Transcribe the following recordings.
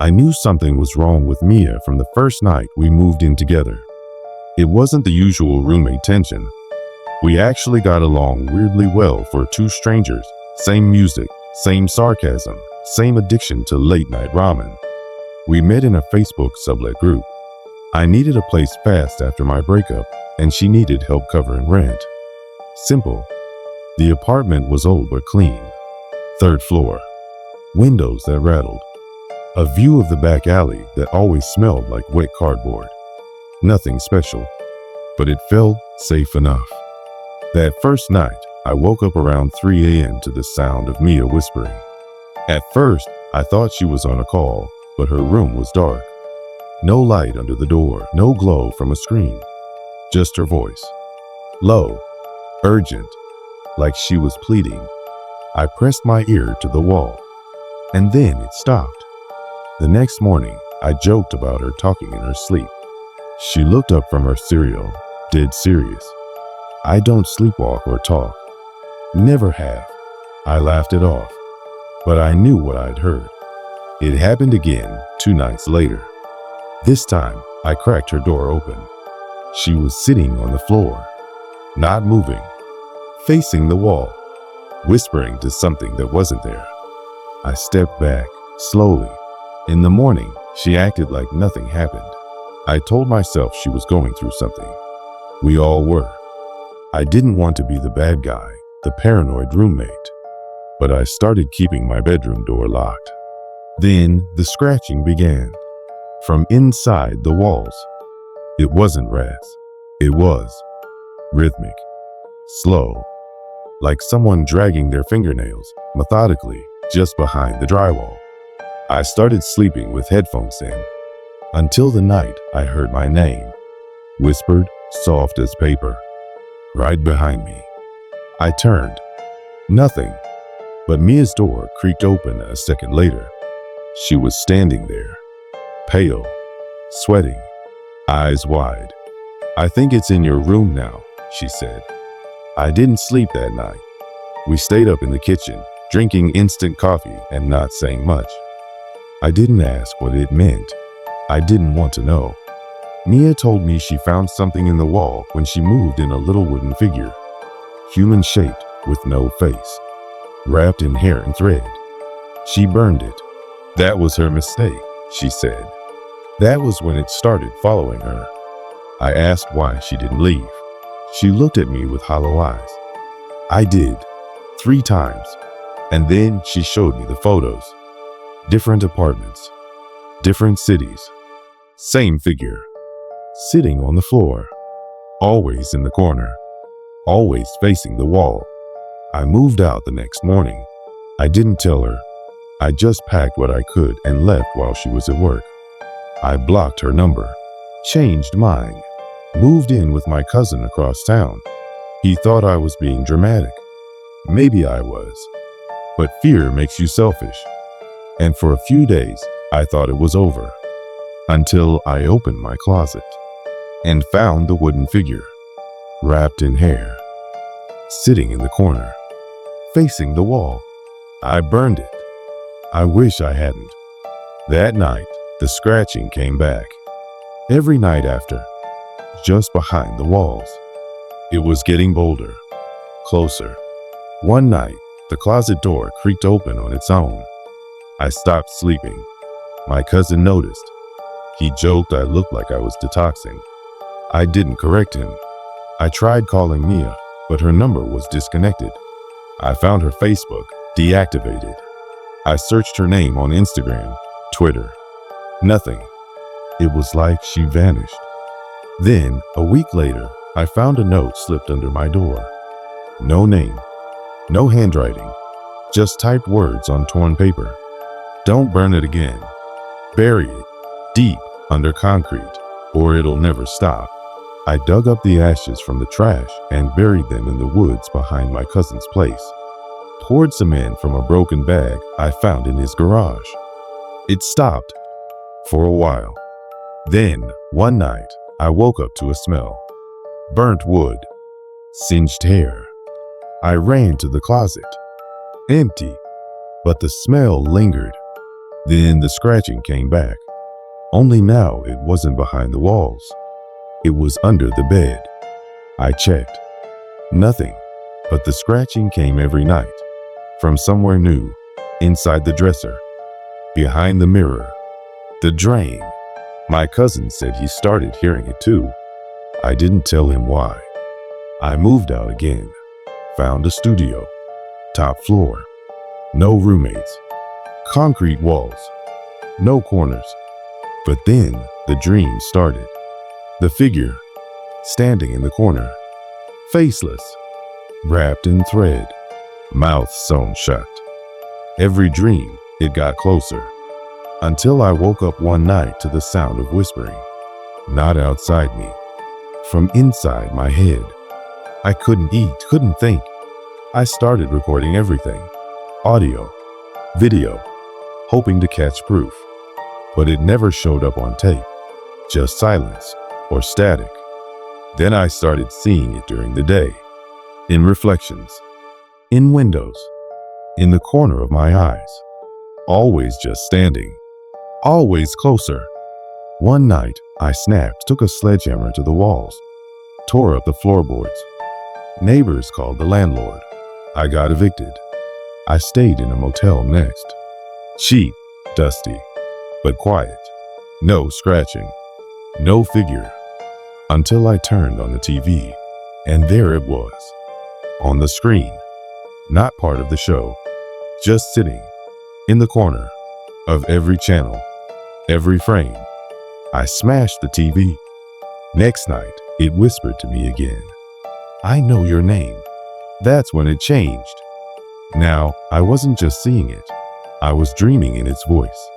I knew something was wrong with Mia from the first night we moved in together. It wasn't the usual roommate tension. We actually got along weirdly well for two strangers. Same music, same sarcasm, same addiction to late-night ramen. We met in a Facebook sublet group. I needed a place fast after my breakup, and she needed help covering rent. Simple. The apartment was old but clean. 3rd floor. Windows that rattled. A view of the back alley that always smelled like wet cardboard. Nothing special, but it felt safe enough. That first night, I woke up around 3 a.m. to the sound of Mia whispering. At first, I thought she was on a call, but her room was dark. No light under the door, no glow from a screen. Just her voice. Low, urgent, like she was pleading. I pressed my ear to the wall, and then it stopped. The next morning, I joked about her talking in her sleep. She looked up from her cereal, dead serious. I don't sleepwalk or talk. Never have. I laughed it off, but I knew what I'd heard. It happened again 2 nights later. This time, I cracked her door open. She was sitting on the floor, not moving, facing the wall, whispering to something that wasn't there. I stepped back, slowly. In the morning, she acted like nothing happened. I told myself she was going through something. We all were. I didn't want to be the bad guy, the paranoid roommate. But I started keeping my bedroom door locked. Then the scratching began. From inside the walls. It wasn't rats. It was rhythmic, slow, like someone dragging their fingernails methodically just behind the drywall. I started sleeping with headphones in, until the night I heard my name, whispered soft as paper, right behind me. I turned. Nothing, but Mia's door creaked open a second later. She was standing there, pale, sweating, eyes wide. I think it's in your room now, she said. I didn't sleep that night. We stayed up in the kitchen, drinking instant coffee and not saying much. I didn't ask what it meant. I didn't want to know. Mia told me she found something in the wall when she moved in a little wooden figure, human-shaped with no face, wrapped in hair and thread. She burned it. That was her mistake, she said. That was when it started following her. I asked why she didn't leave. She looked at me with hollow eyes. I did, 3 times, and then she showed me the photos. Different apartments, different cities, same figure, sitting on the floor, always in the corner, always facing the wall. I moved out the next morning. I didn't tell her. I just packed what I could and left while she was at work. I blocked her number, changed mine, moved in with my cousin across town. He thought I was being dramatic. Maybe I was, but fear makes you selfish. And for a few days, I thought it was over, until I opened my closet and found the wooden figure, wrapped in hair, sitting in the corner, facing the wall. I burned it. I wish I hadn't. That night, the scratching came back. Every night after, just behind the walls. It was getting bolder, closer. One night, the closet door creaked open on its own. I stopped sleeping. My cousin noticed. He joked I looked like I was detoxing. I didn't correct him. I tried calling Mia, but her number was disconnected. I found her Facebook deactivated. I searched her name on Instagram, Twitter. Nothing. It was like she vanished. Then, a week later, I found a note slipped under my door. No name, no handwriting, just typed words on torn paper. Don't burn it again. Bury it deep under concrete, or it'll never stop. I dug up the ashes from the trash and buried them in the woods behind my cousin's place. Poured cement from a broken bag I found in his garage. It stopped for a while. Then, one night, I woke up to a smell. Burnt wood, singed hair. I ran to the closet. Empty, but the smell lingered. Then the scratching came back. Only now it wasn't behind the walls. It was under the bed. I checked. Nothing, but the scratching came every night. From somewhere new, inside the dresser, behind the mirror, the drain. My cousin said he started hearing it too. I didn't tell him why. I moved out again, found a studio, top floor, no roommates, concrete walls, no corners. But then the dream started. The figure, standing in the corner, faceless, wrapped in thread, mouth sewn shut. Every dream, it got closer, until I woke up one night to the sound of whispering, not outside me, from inside my head. I couldn't eat, couldn't think. I started recording everything, audio, video, hoping to catch proof. But it never showed up on tape, just silence or static. Then I started seeing it during the day, in reflections, in windows, in the corner of my eyes, always just standing, always closer. One night, I snapped, took a sledgehammer to the walls, tore up the floorboards. Neighbors called the landlord. I got evicted. I stayed in a motel next. Cheap, dusty, but quiet. No scratching, no figure. Until I turned on the TV, and there it was, on the screen. Not part of the show, just sitting in the corner of every channel, every frame. I smashed the TV. Next night, it whispered to me again, "I know your name." That's when it changed. Now, I wasn't just seeing it. I was dreaming in its voice,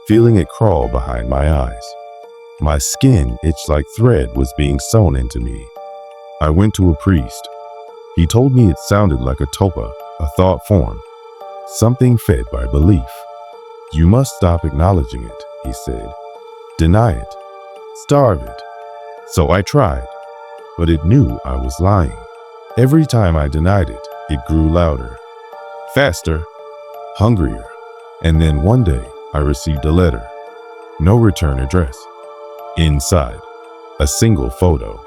feeling it crawl behind my eyes. My skin itched like thread was being sewn into me. I went to a priest. He told me it sounded like a tulpa, a thought form, something fed by belief. "You must stop acknowledging it," he said. "Deny it. Starve it." So I tried, but it knew I was lying. Every time I denied it, it grew louder, faster, hungrier. And then one day, I received a letter. No return address. Inside, a single photo.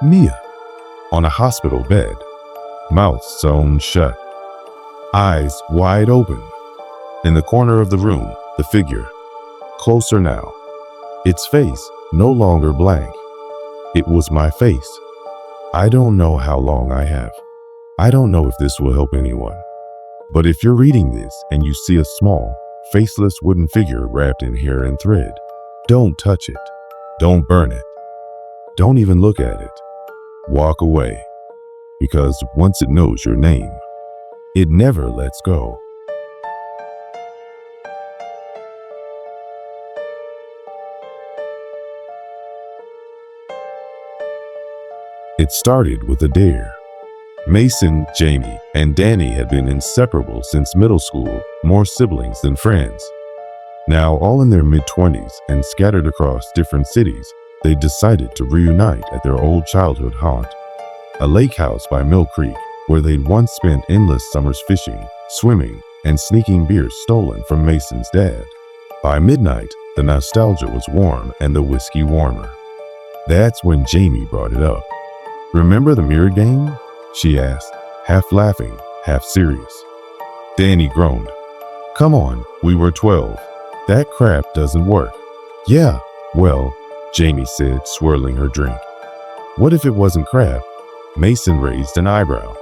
Mia, on a hospital bed, mouth sewn shut, eyes wide open. In the corner of the room, the figure, closer now. Its face no longer blank. It was my face. I don't know how long I have. I don't know if this will help anyone. But if you're reading this and you see a small, faceless wooden figure wrapped in hair and thread, don't touch it. Don't burn it. Don't even look at it. Walk away. Because once it knows your name, it never lets go. It started with a dare. Mason, Jamie, and Danny had been inseparable since middle school, more siblings than friends. Now, all in their mid-20s and scattered across different cities, they decided to reunite at their old childhood haunt, a lake house by Mill Creek, where they'd once spent endless summers fishing, swimming, and sneaking beers stolen from Mason's dad. By midnight, the nostalgia was warm and the whiskey warmer. That's when Jamie brought it up. "Remember the mirror game?" she asked, half laughing, half serious. Danny groaned. "Come on, we were 12. That crap doesn't work." "Yeah, well," Jamie said, swirling her drink. "What if it wasn't crap?" Mason raised an eyebrow.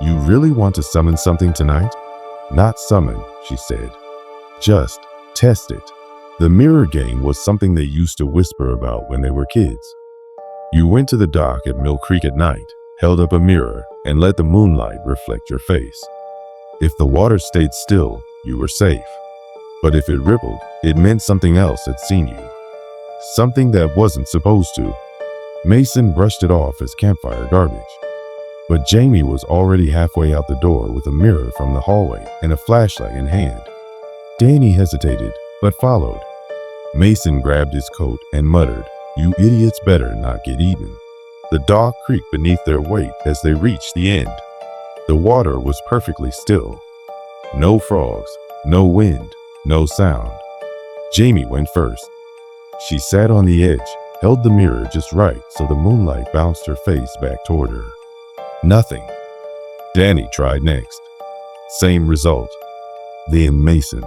"You really want to summon something tonight?" "Not summon," she said. "Just test it." The mirror game was something they used to whisper about when they were kids. You went to the dock at Mill Creek at night, held up a mirror, and let the moonlight reflect your face. If the water stayed still, you were safe. But if it rippled, it meant something else had seen you. Something that wasn't supposed to. Mason brushed it off as campfire garbage. But Jamie was already halfway out the door with a mirror from the hallway and a flashlight in hand. Danny hesitated, but followed. Mason grabbed his coat and muttered, "You idiots better not get eaten." The dog creaked beneath their weight as they reached the end. The water was perfectly still. No frogs, no wind, No sound. Jamie went first. She sat on the edge, held the mirror just right so the moonlight bounced her face back toward her. Nothing. Danny tried next. Same result. Then Mason.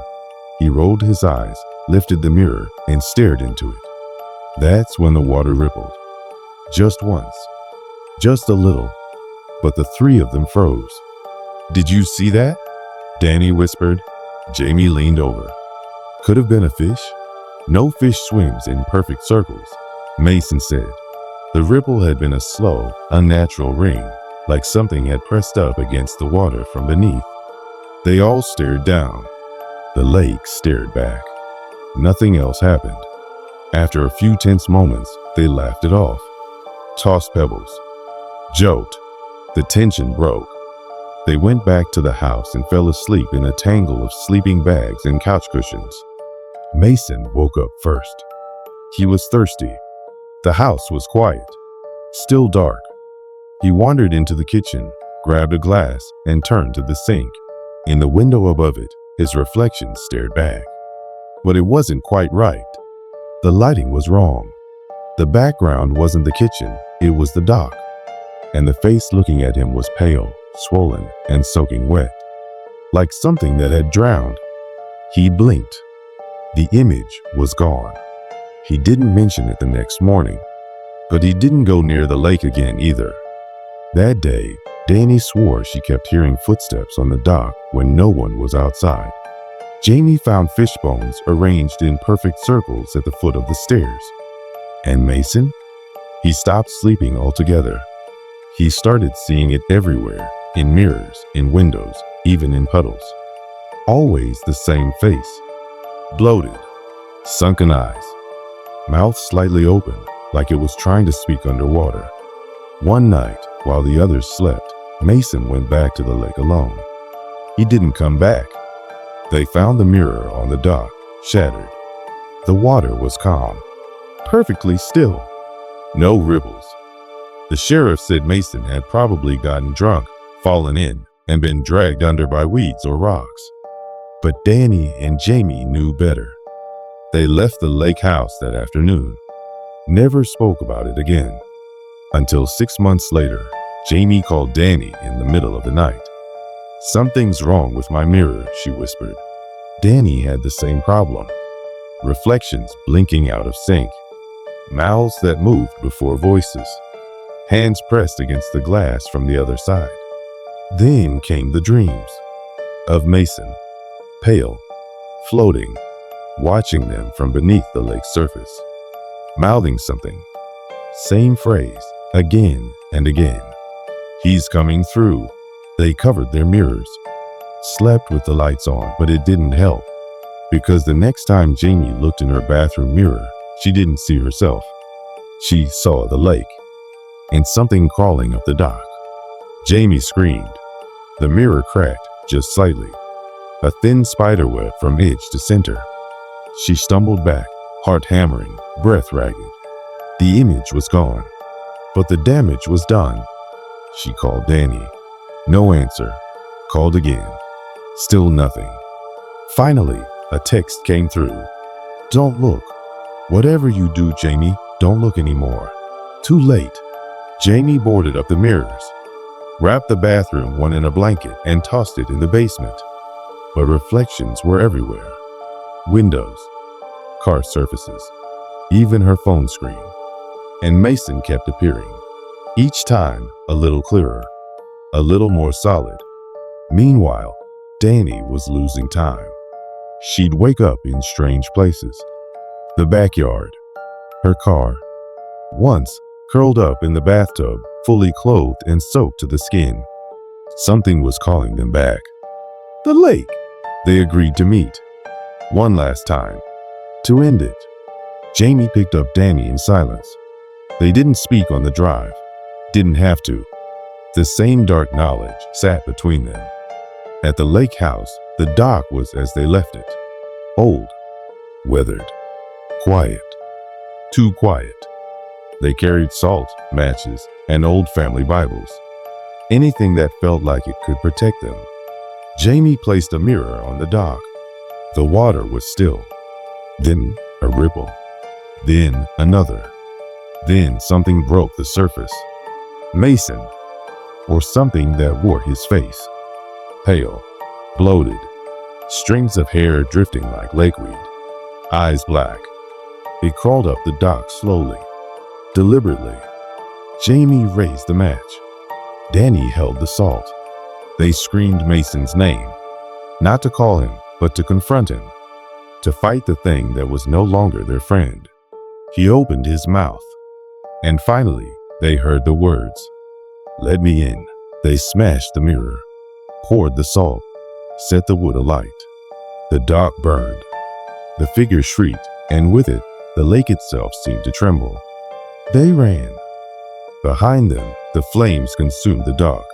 He rolled his eyes, lifted the mirror, and stared into it. That's when the water rippled. Just once. Just a little. But the three of them froze. "Did you see that?" Danny whispered. Jamie leaned over. "Could have been a fish." "No fish swims in perfect circles," Mason said. The ripple had been a slow, unnatural ring, like something had pressed up against the water from beneath. They all stared down. The lake stared back. Nothing else happened. After a few tense moments, they laughed it off. Tossed pebbles. Joked. The tension broke. They went back to the house and fell asleep in a tangle of sleeping bags and couch cushions. Mason woke up first. He was thirsty. The house was quiet, still dark. He wandered into the kitchen, grabbed a glass, and turned to the sink. In the window above it, his reflection stared back. But it wasn't quite right. The lighting was wrong. The background wasn't the kitchen, it was the dock. And the face looking at him was pale, swollen, and soaking wet, like something that had drowned. He blinked. The image was gone. He didn't mention it the next morning, but he didn't go near the lake again either. That day, Danny swore she kept hearing footsteps on the dock when no one was outside. Jamie found fish bones arranged in perfect circles at the foot of the stairs. And Mason? He stopped sleeping altogether. He started seeing it everywhere, in mirrors, in windows, even in puddles. Always the same face. Bloated, sunken eyes, mouth slightly open, like it was trying to speak underwater. One night, while the others slept, Mason went back to the lake alone. He didn't come back. They found the mirror on the dock, shattered. The water was calm, perfectly still. No ripples. The sheriff said Mason had probably gotten drunk, fallen in, and been dragged under by weeds or rocks. But Danny and Jamie knew better. They left the lake house that afternoon, never spoke about it again. Until 6 months later, Jamie called Danny in the middle of the night. "Something's wrong with my mirror," she whispered. Danny had the same problem. Reflections blinking out of sync. Mouths that moved before voices. Hands pressed against the glass from the other side. Then came the dreams of Mason, pale, floating, watching them from beneath the lake's surface, mouthing something. Same phrase, again and again. "He's coming through." They covered their mirrors, slept with the lights on, but it didn't help. Because the next time Jamie looked in her bathroom mirror, she didn't see herself. She saw the lake and something crawling up the dock. Jamie screamed. The mirror cracked just slightly. A thin spider web from edge to center. She stumbled back, heart hammering, breath ragged. The image was gone, but the damage was done. She called Danny. No answer. Called again. Still nothing. Finally, a text came through. "Don't look. Whatever you do, Jamie, don't look anymore. Too late." Jamie boarded up the mirrors, wrapped the bathroom one in a blanket, and tossed it in the basement. But reflections were everywhere. Windows, car surfaces, even her phone screen. And Mason kept appearing. Each time, a little clearer, a little more solid. Meanwhile, Danny was losing time. She'd wake up in strange places. The backyard, her car. Once, curled up in the bathtub, fully clothed and soaked to the skin. Something was calling them back. The lake. They agreed to meet. One last time. To end it. Jamie picked up Danny in silence. They didn't speak on the drive. Didn't have to. The same dark knowledge sat between them. At the lake house, the dock was as they left it. Old. Weathered. Quiet. Too quiet. They carried salt, matches, and old family Bibles. Anything that felt like it could protect them. Jamie placed a mirror on the dock. The water was still. Then a ripple. Then another. Then something broke the surface. Mason, or something that wore his face. Pale, bloated, strings of hair drifting like lakeweed, eyes black. It crawled up the dock slowly, deliberately. Jamie raised the match. Danny held the salt. They screamed Mason's name, not to call him, but to confront him, to fight the thing that was no longer their friend. He opened his mouth, and finally they heard the words, "Let me in." They smashed the mirror, poured the salt, set the wood alight. The dock burned. The figure shrieked, and with it, the lake itself seemed to tremble. They ran. Behind them, the flames consumed the dock.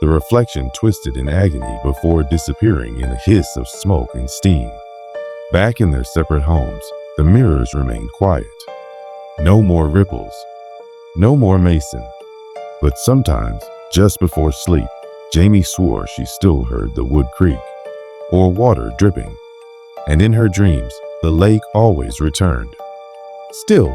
The reflection twisted in agony before disappearing in a hiss of smoke and steam. Back in their separate homes, the mirrors remained quiet. No more ripples. No more Mason. But sometimes, just before sleep, Jamie swore she still heard the wood creak, or water dripping. And in her dreams, the lake always returned. Still.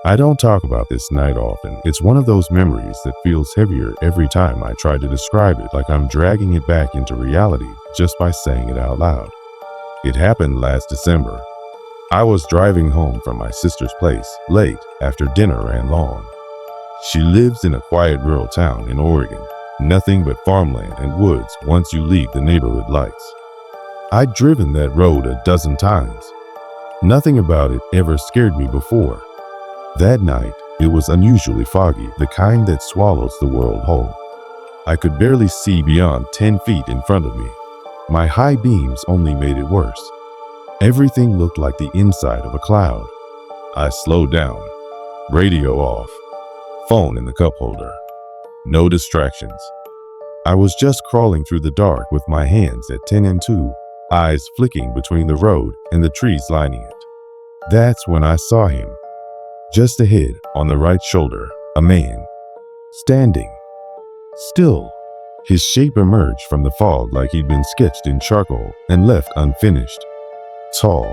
I don't talk about this night often. It's one of those memories that feels heavier every time I try to describe it, like I'm dragging it back into reality just by saying it out loud. It happened last December. I was driving home from my sister's place late after dinner ran long. She lives in a quiet rural town in Oregon, nothing but farmland and woods once you leave the neighborhood lights. I'd driven that road a dozen times. Nothing about it ever scared me before. That night, it was unusually foggy, the kind that swallows the world whole. I could barely see beyond 10 feet in front of me. My high beams only made it worse. Everything looked like the inside of a cloud. I slowed down, radio off, phone in the cup holder. No distractions. I was just crawling through the dark with my hands at 10 and 2, eyes flicking between the road and the trees lining it. That's when I saw him. Just ahead, on the right shoulder, a man, standing, still. His shape emerged from the fog like he'd been sketched in charcoal and left unfinished. Tall,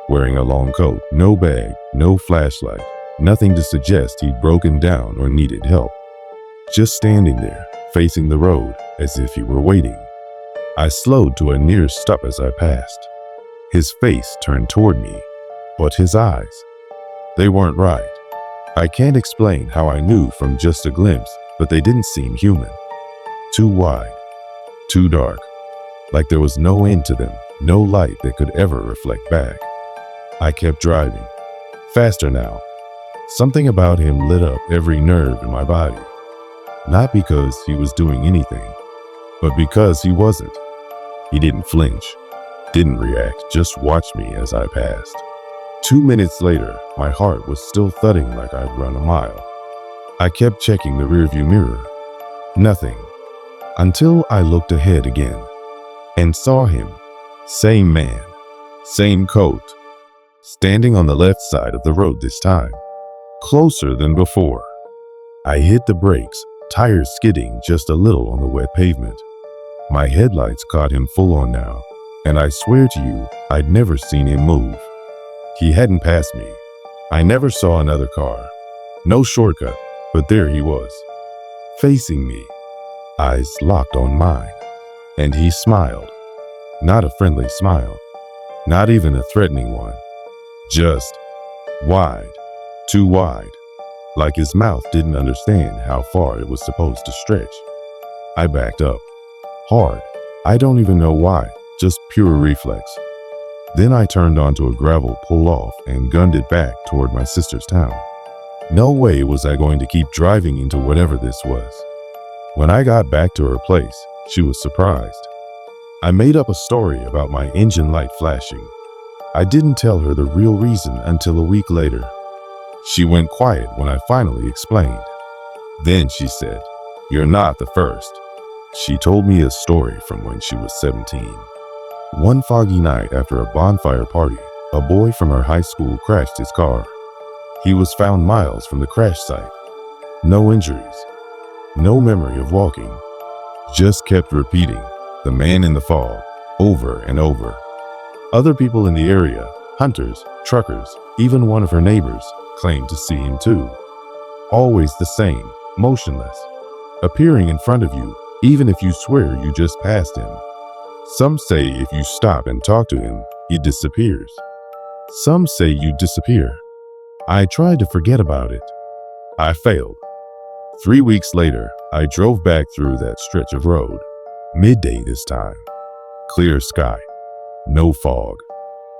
wearing a long coat, no bag, no flashlight, nothing to suggest he'd broken down or needed help. Just standing there, facing the road, as if he were waiting. I slowed to a near stop as I passed. His face turned toward me, but his eyes, they weren't right. I can't explain how I knew from just a glimpse, but they didn't seem human. Too wide, too dark, like there was no end to them, no light that could ever reflect back. I kept driving, faster now. Something about him lit up every nerve in my body. Not because he was doing anything, but because he wasn't. He didn't flinch, didn't react, just watched me as I passed. 2 minutes later, my heart was still thudding like I'd run a mile. I kept checking the rearview mirror. Nothing. Until I looked ahead again and saw him. Same man, same coat, standing on the left side of the road this time, closer than before. I hit the brakes, tires skidding just a little on the wet pavement. My headlights caught him full on now, and I swear to you, I'd never seen him move. He hadn't passed me. I never saw another car. No shortcut, but there he was, facing me, eyes locked on mine. And he smiled. Not a friendly smile, not even a threatening one. Just wide, too wide, like his mouth didn't understand how far it was supposed to stretch. I backed up, hard. I don't even know why, just pure reflex. Then I turned onto a gravel pull-off and gunned it back toward my sister's town. No way was I going to keep driving into whatever this was. When I got back to her place, she was surprised. I made up a story about my engine light flashing. I didn't tell her the real reason until a week later. She went quiet when I finally explained. Then she said, "You're not the first." She told me a story from when she was 17. One foggy night after a bonfire party, a boy from her high school crashed his car. He was found miles from the crash site, No injuries, no memory of walking. Just kept repeating, the man in the fog, over and over. Other people in the area, hunters, truckers, even one of her neighbors, claimed to see him too. Always the same, motionless, appearing in front of you, even if you swear you just passed him. Some say if you stop and talk to him, he disappears. Some say you disappear. I tried to forget about it. I failed. 3 weeks later, I drove back through that stretch of road. Midday this time. Clear sky. No fog.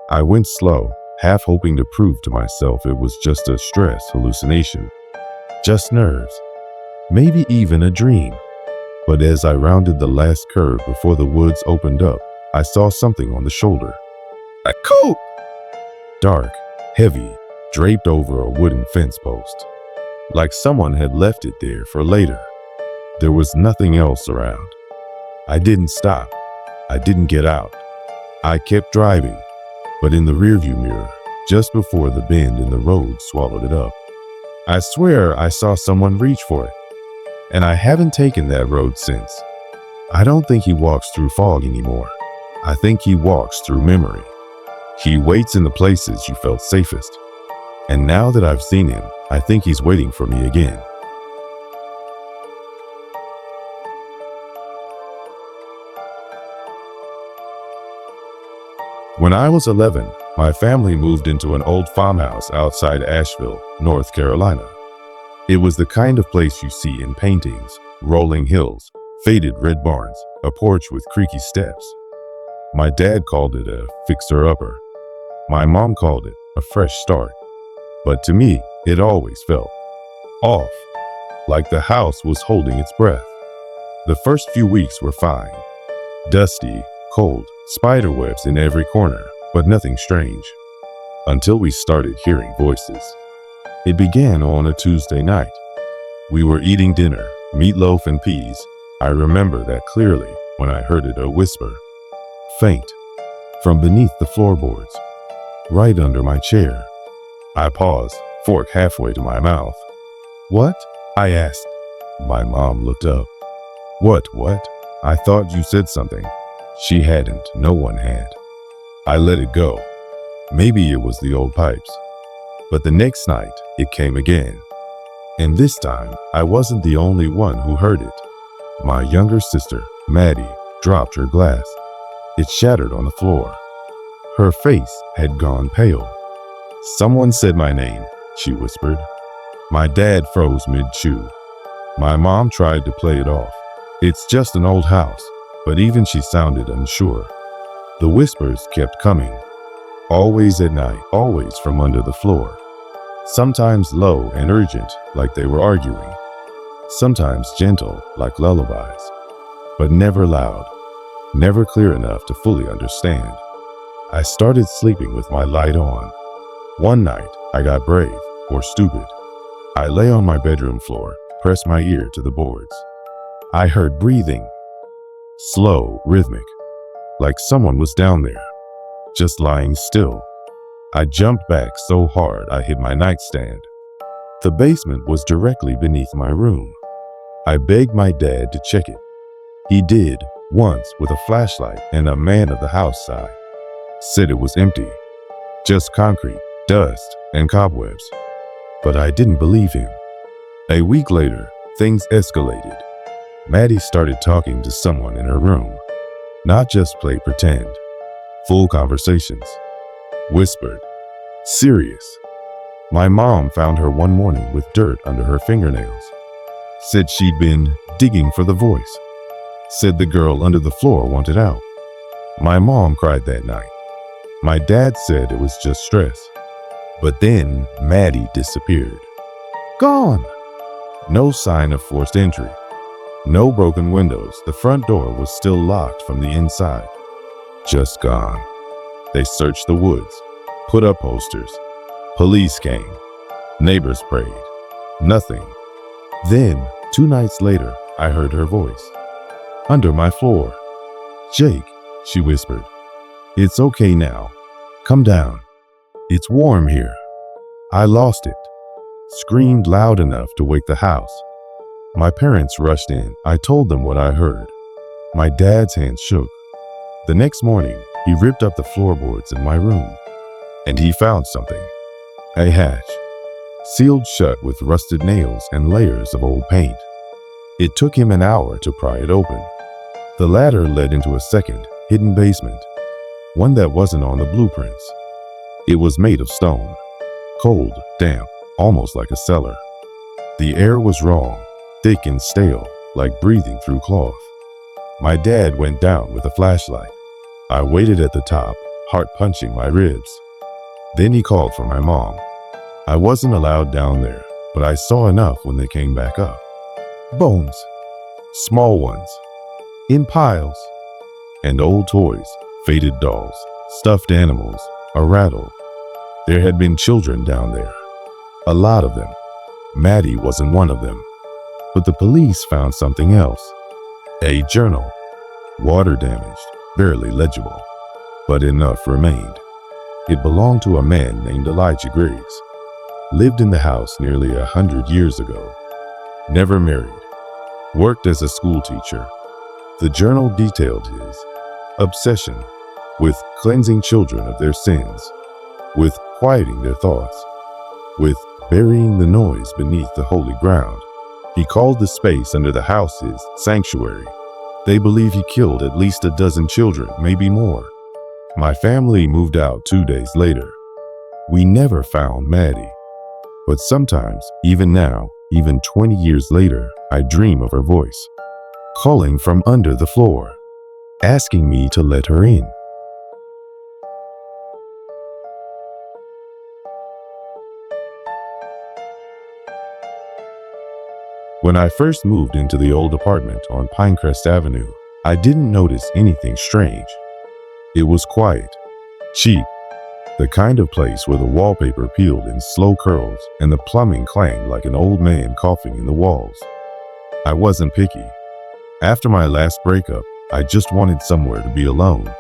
I went slow, half hoping to prove to myself it was just a stress hallucination. Just nerves. Maybe even a dream. But as I rounded the last curve before the woods opened up, I saw something on the shoulder. A coat! Dark, heavy, draped over a wooden fence post. Like someone had left it there for later. There was nothing else around. I didn't stop. I didn't get out. I kept driving, but in the rearview mirror, just before the bend in the road swallowed it up. I swear I saw someone reach for it. And I haven't taken that road since. I don't think he walks through fog anymore. I think he walks through memory. He waits in the places you felt safest. And now that I've seen him, I think he's waiting for me again. When I was 11, my family moved into an old farmhouse outside Asheville, North Carolina. It was the kind of place you see in paintings, rolling hills, faded red barns, a porch with creaky steps. My dad called it a fixer-upper. My mom called it a fresh start. But to me, it always felt off, like the house was holding its breath. The first few weeks were fine. Dusty, cold, spiderwebs in every corner, but nothing strange. Until we started hearing voices. It began on a Tuesday night. We were eating dinner, meatloaf and peas. I remember that clearly when I heard it a whisper. Faint, from beneath the floorboards, right under my chair. I paused, fork halfway to my mouth. What? I asked. My mom looked up. What? I thought you said something. She hadn't, no one had. I let it go. Maybe it was the old pipes. But the next night, it came again. And this time, I wasn't the only one who heard it. My younger sister, Maddie, dropped her glass. It shattered on the floor. Her face had gone pale. Someone said my name, she whispered. My dad froze mid-chew. My mom tried to play it off. It's just an old house, but even she sounded unsure. The whispers kept coming. Always at night, always from under the floor. Sometimes low and urgent, like they were arguing. Sometimes gentle, like lullabies. But never loud, never clear enough to fully understand. I started sleeping with my light on. One night, I got brave, or stupid. I lay on my bedroom floor, pressed my ear to the boards. I heard breathing. Slow, rhythmic, like someone was down there, just lying still. I jumped back so hard I hit my nightstand. The basement was directly beneath my room. I begged my dad to check it. He did, once with a flashlight and a man of the house sign. Said it was empty, just concrete, dust, and cobwebs. But I didn't believe him. A week later, things escalated. Maddie started talking to someone in her room. Not just play pretend. Full conversations. Whispered. Serious. My mom found her one morning with dirt under her fingernails. Said she'd been digging for the voice. Said the girl under the floor wanted out. My mom cried that night. My dad said it was just stress. But then Maddie disappeared. Gone. No sign of forced entry. No broken windows. The front door was still locked from the inside. Just gone. They searched the woods, put up posters. Police came. Neighbors prayed. Nothing. Then, 2 nights later, I heard her voice. Under my floor. Jake, she whispered. It's okay now. Come down. It's warm here. I lost it. screamed loud enough to wake the house. My parents rushed in. I told them what I heard. My dad's hands shook. The next morning, he ripped up the floorboards in my room, and he found something. A hatch, sealed shut with rusted nails and layers of old paint. It took him an hour to pry it open. The ladder led into a second, hidden basement, one that wasn't on the blueprints. It was made of stone, cold, damp, almost like a cellar. The air was raw, thick and stale, like breathing through cloth. My dad went down with a flashlight. I waited at the top, heart punching my ribs. Then he called for my mom. I wasn't allowed down there, but I saw enough when they came back up. Bones, small ones, in piles, and old toys, faded dolls, stuffed animals, a rattle. There had been children down there, a lot of them. Maddie wasn't one of them. But the police found something else. A journal, water damaged, barely legible, but enough remained. It belonged to a man named Elijah Griggs. Lived in the house nearly 100 years ago. Never married. Worked as a school teacher. The journal detailed his obsession with cleansing children of their sins, with quieting their thoughts, with burying the noise beneath the holy ground. He called the space under the house his sanctuary. They believe he killed at least a dozen children, maybe more. My family moved out 2 days later. We never found Maddie. But sometimes, even now, even 20 years later, I dream of her voice, calling from under the floor, asking me to let her in. When I first moved into the old apartment on Pinecrest Avenue, I didn't notice anything strange. It was quiet, cheap, the kind of place where the wallpaper peeled in slow curls and the plumbing clanged like an old man coughing in the walls. I wasn't picky. After my last breakup, I just wanted somewhere to be alone.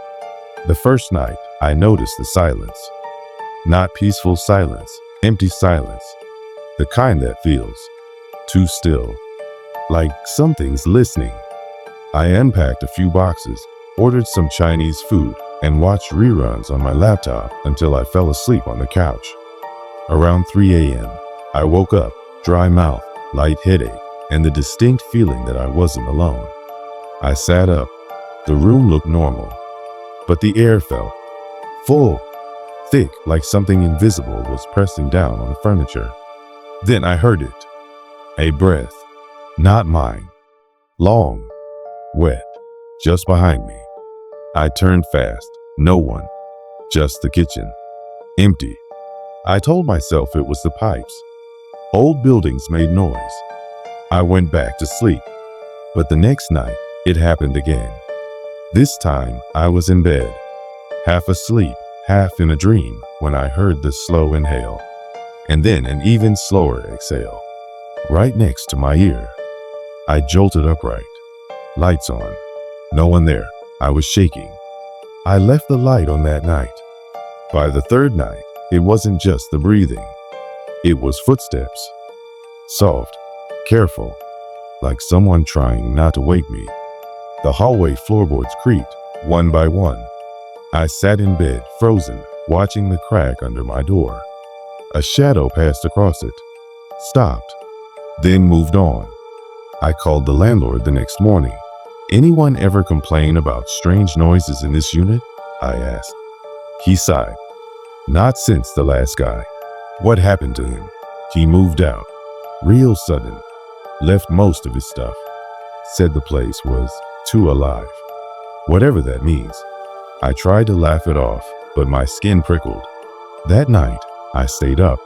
The first night, I noticed the silence. Not peaceful silence, empty silence. The kind that feels too still, like something's listening. I unpacked a few boxes, ordered some Chinese food, and watched reruns on my laptop until I fell asleep on the couch. Around 3 a.m., I woke up, dry mouth, light headache, and the distinct feeling that I wasn't alone. I sat up. The room looked normal, but the air felt full, thick, like something invisible was pressing down on the furniture. Then I heard it. A breath, not mine, long, wet, just behind me. I turned fast. No one. Just the kitchen. Empty. I told myself it was the pipes. Old buildings made noise. I went back to sleep. But the next night, it happened again. This time, I was in bed, half asleep, half in a dream, when I heard the slow inhale, and then an even slower exhale, right next to my ear. I jolted upright. Lights on. No one there. I was shaking. I left the light on that night. By the third night, it wasn't just the breathing. It was footsteps. Soft, careful, like someone trying not to wake me. The hallway floorboards creaked, one by one. I sat in bed, frozen, watching the crack under my door. A shadow passed across it, stopped, then moved on. I called the landlord the next morning. Anyone ever complain about strange noises in this unit? I asked. He sighed. Not since the last guy. What happened to him? He moved out. Real sudden. Left most of his stuff. Said the place was too alive. Whatever that means. I tried to laugh it off, but my skin prickled. That night, I stayed up.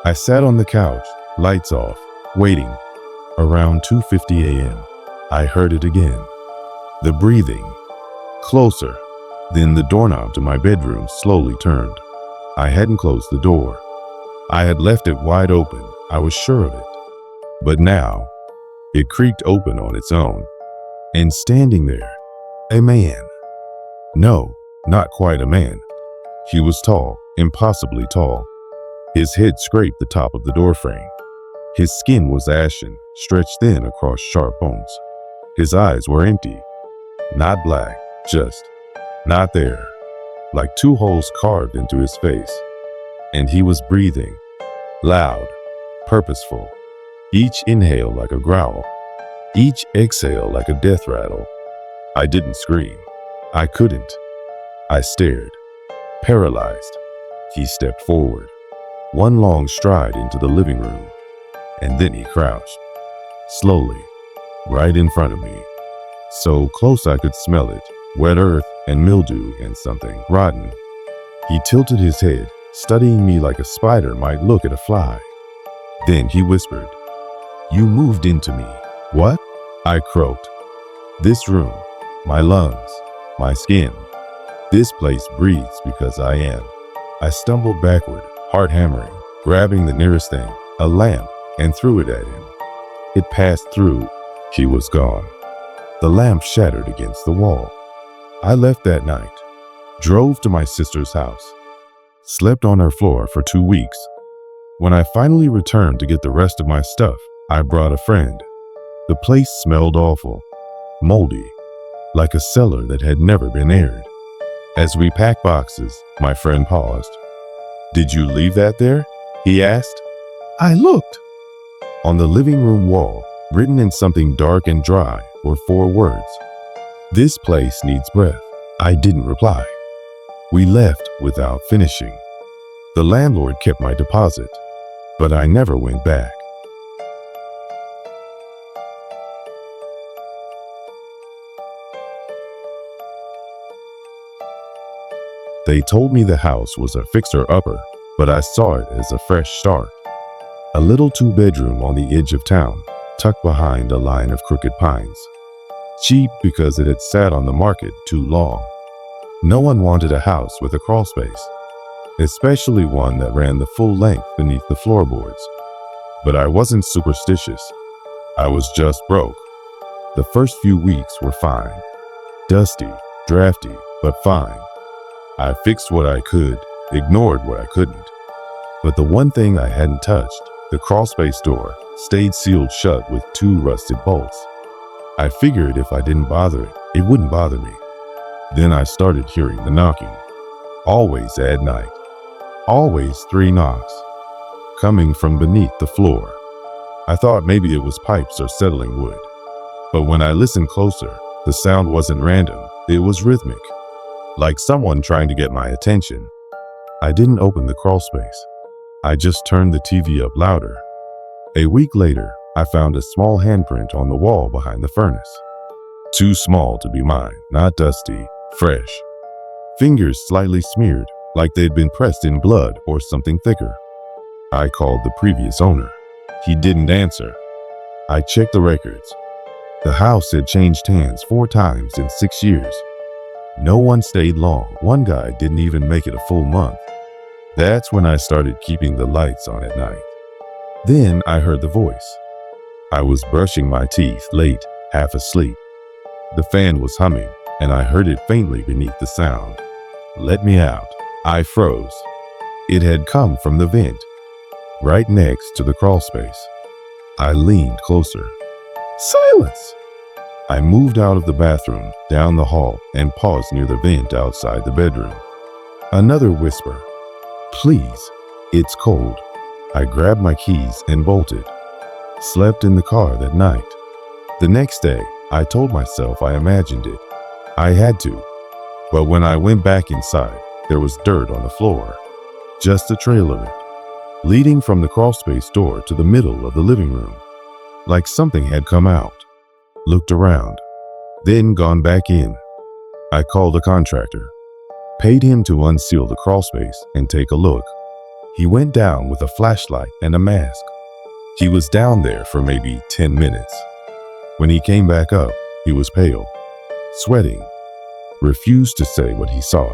I sat on the couch, lights off, waiting. Around 2:50 a.m., I heard it again. The breathing. Closer. Then the doorknob to my bedroom slowly turned. I hadn't closed the door. I had left it wide open. I was sure of it. But now, it creaked open on its own. And standing there, a man. No, not quite a man. He was tall, impossibly tall. His head scraped the top of the doorframe. His skin was ashen, stretched thin across sharp bones. His eyes were empty. Not black, just not there. Like two holes carved into his face. And he was breathing. Loud, purposeful. Each inhale like a growl. Each exhale like a death rattle. I didn't scream. I couldn't. I stared. Paralyzed. He stepped forward. One long stride into the living room. And then he crouched. Slowly. Right in front of me. So close I could smell it. Wet earth and mildew and something rotten. He tilted his head, studying me like a spider might look at a fly. Then he whispered, "You moved into me." "What?" I croaked. "This room, my lungs, my skin. This place breathes because I am." I stumbled backward, heart hammering, grabbing the nearest thing, a lamp, and threw it at him. It passed through. He was gone. The lamp shattered against the wall. I left that night, drove to my sister's house, slept on her floor for 2 weeks. When I finally returned to get the rest of my stuff, I brought a friend. The place smelled awful, moldy, like a cellar that had never been aired. As we packed boxes, my friend paused. "Did you leave that there?" he asked. I looked. On the living room wall, written in something dark and dry, were 4 words. "This place needs breath." I didn't reply. We left without finishing. The landlord kept my deposit, but I never went back. They told me the house was a fixer-upper, but I saw it as a fresh start. A little 2-bedroom on the edge of town, tucked behind a line of crooked pines. Cheap because it had sat on the market too long. No one wanted a house with a crawl space, especially one that ran the full length beneath the floorboards. But I wasn't superstitious. I was just broke. The first few weeks were fine. Dusty, drafty, but fine. I fixed what I could, ignored what I couldn't. But the one thing I hadn't touched, the crawlspace door, stayed sealed shut with 2 rusted bolts. I figured if I didn't bother it, it wouldn't bother me. Then I started hearing the knocking. Always at night. Always 3 knocks. Coming from beneath the floor. I thought maybe it was pipes or settling wood. But when I listened closer, the sound wasn't random, it was rhythmic. Like someone trying to get my attention. I didn't open the crawl space. I just turned the TV up louder. A week later, I found a small handprint on the wall behind the furnace. Too small to be mine, not dusty, fresh. Fingers slightly smeared, like they'd been pressed in blood or something thicker. I called the previous owner. He didn't answer. I checked the records. The house had changed hands 4 times in 6 years. No one stayed long. One guy didn't even make it a full month. That's when I started keeping the lights on at night. Then I heard the voice. I was brushing my teeth late, half asleep. The fan was humming, and I heard it faintly beneath the sound. "Let me out." I froze. It had come from the vent, right next to the crawl space. I leaned closer. Silence! I moved out of the bathroom, down the hall, and paused near the vent outside the bedroom. Another whisper. "Please, it's cold." I grabbed my keys and bolted. Slept in the car that night. The next day, I told myself I imagined it. I had to. But when I went back inside, there was dirt on the floor. Just a trail of it, leading from the crawlspace door to the middle of the living room. Like something had come out, looked around, then gone back in. I called a contractor, paid him to unseal the crawlspace and take a look. He went down with a flashlight and a mask. He was down there for maybe 10 minutes. When he came back up, he was pale, sweating, refused to say what he saw.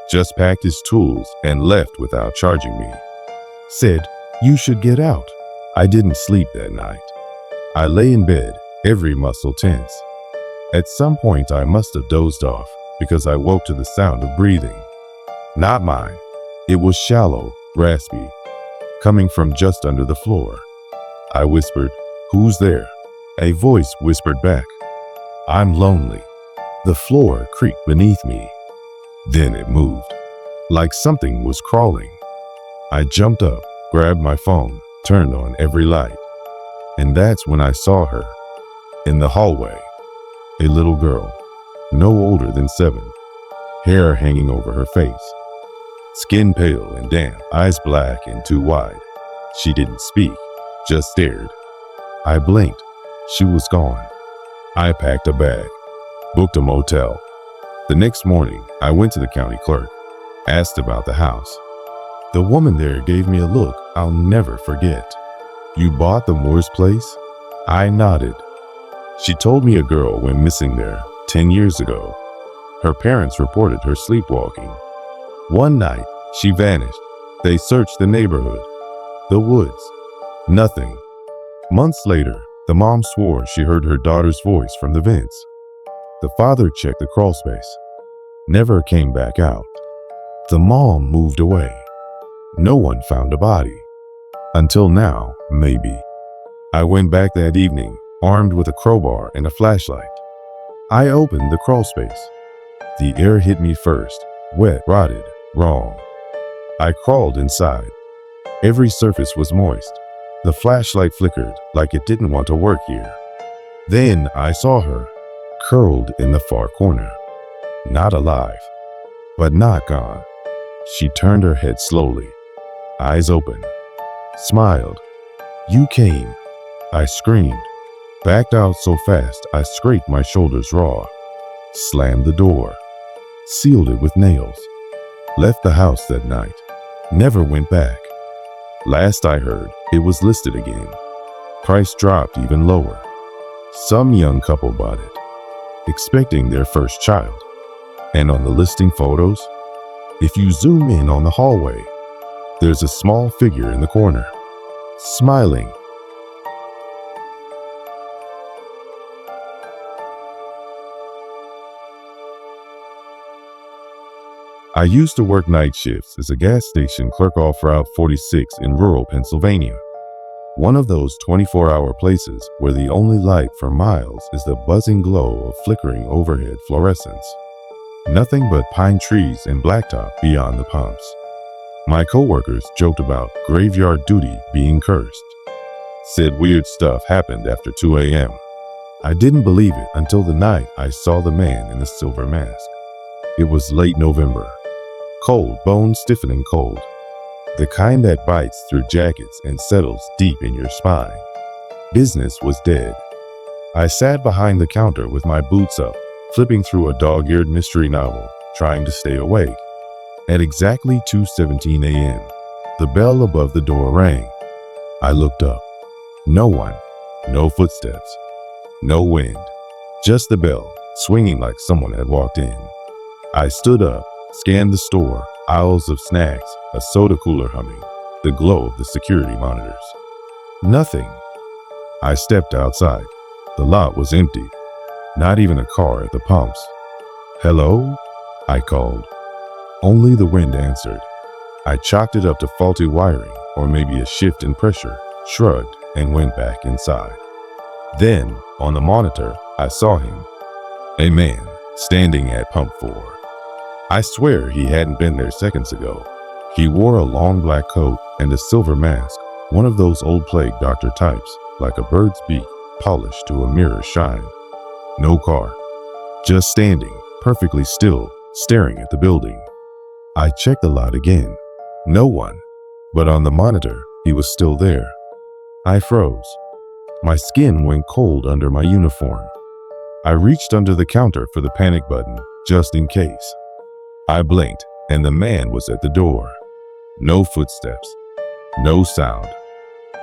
Just packed his tools and left without charging me. Said, "You should get out." I didn't sleep that night. I lay in bed, every muscle tense. At some point, I must have dozed off because I woke to the sound of breathing. Not mine. It was shallow, raspy, coming from just under the floor. I whispered, "Who's there?" A voice whispered back, "I'm lonely." The floor creaked beneath me. Then it moved, like something was crawling. I jumped up, grabbed my phone, turned on every light. And that's when I saw her. In the hallway. A little girl, no older than 7, hair hanging over her face. Skin pale and damp, eyes black and too wide. She didn't speak, just stared. I blinked. She was gone. I packed a bag, booked a motel. The next morning, I went to the county clerk, asked about the house. The woman there gave me a look I'll never forget. "You bought the Moore's place?" I nodded. She told me a girl went missing there 10 years ago. Her parents reported her sleepwalking. One night, she vanished. They searched the neighborhood, the woods. Nothing. Months later, the mom swore she heard her daughter's voice from the vents. The father checked the crawl space. Never came back out. The mom moved away. No one found a body. Until now, maybe. I went back that evening, armed with a crowbar and a flashlight. I opened the crawl space. The air hit me first, wet, rotted, wrong. I crawled inside. Every surface was moist. The flashlight flickered like it didn't want to work here. Then I saw her, curled in the far corner. Not alive, but not gone. She turned her head slowly, eyes open, smiled. "You came." I screamed, backed out so fast I scraped my shoulders raw, slammed the door, sealed it with nails, left the house that night, never went back. Last I heard, it was listed again. Price dropped even lower. Some young couple bought it, expecting their first child. And on the listing photos, if you zoom in on the hallway, there's a small figure in the corner, smiling. I used to work night shifts as a gas station clerk off Route 46 in rural Pennsylvania. One of those 24-hour places where the only light for miles is the buzzing glow of flickering overhead fluorescence. Nothing but pine trees and blacktop beyond the pumps. My coworkers joked about graveyard duty being cursed. Said weird stuff happened after 2 a.m. I didn't believe it until the night I saw the man in the silver mask. It was late November. Cold, bone-stiffening cold. The kind that bites through jackets and settles deep in your spine. Business was dead. I sat behind the counter with my boots up, flipping through a dog-eared mystery novel, trying to stay awake. At exactly 2:17 a.m., the bell above the door rang. I looked up. No one, no footsteps, no wind, just the bell, swinging like someone had walked in. I stood up, scanned the store, aisles of snacks, a soda cooler humming, the glow of the security monitors. Nothing. I stepped outside. The lot was empty. Not even a car at the pumps. "Hello?" I called. Only the wind answered. I chalked it up to faulty wiring or maybe a shift in pressure, shrugged, and went back inside. Then, on the monitor, I saw him. A man standing at pump 4. I swear he hadn't been there seconds ago. He wore a long black coat and a silver mask, one of those old plague doctor types, like a bird's beak, polished to a mirror shine. No car. Just standing, perfectly still, staring at the building. I checked the lot again. No one. But on the monitor, he was still there. I froze. My skin went cold under my uniform. I reached under the counter for the panic button, just in case. I blinked, and the man was at the door. No footsteps. No sound.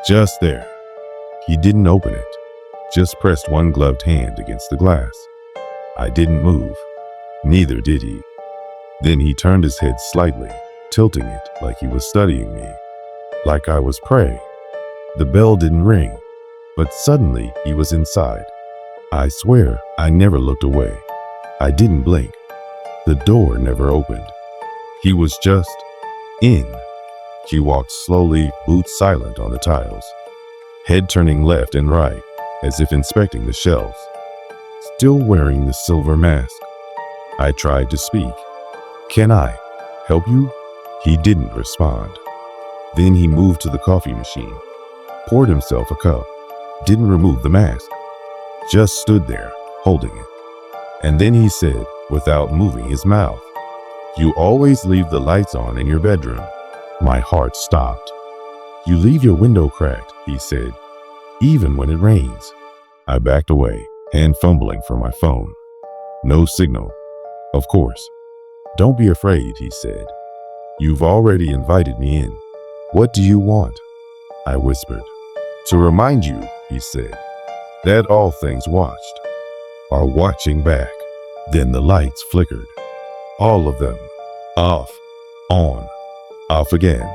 Just there. He didn't open it. Just pressed one gloved hand against the glass. I didn't move. Neither did he. Then he turned his head slightly, tilting it like he was studying me. Like I was prey. The bell didn't ring, but suddenly he was inside. I swear I never looked away. I didn't blink. The door never opened. He was just in. He walked slowly, boots silent on the tiles, head turning left and right, as if inspecting the shelves. Still wearing the silver mask. I tried to speak. "Can I help you?" He didn't respond. Then he moved to the coffee machine, poured himself a cup, didn't remove the mask, just stood there, holding it. And then he said, without moving his mouth, "You always leave the lights on in your bedroom." My heart stopped. "You leave your window cracked," he said, "even when it rains." I backed away, hand fumbling for my phone. No signal. "Of course. Don't be afraid," he said. "You've already invited me in. What do you want?" I whispered. "To remind you," he said, "that all things watched are watching back." Then the lights flickered. All of them. Off, on, off again.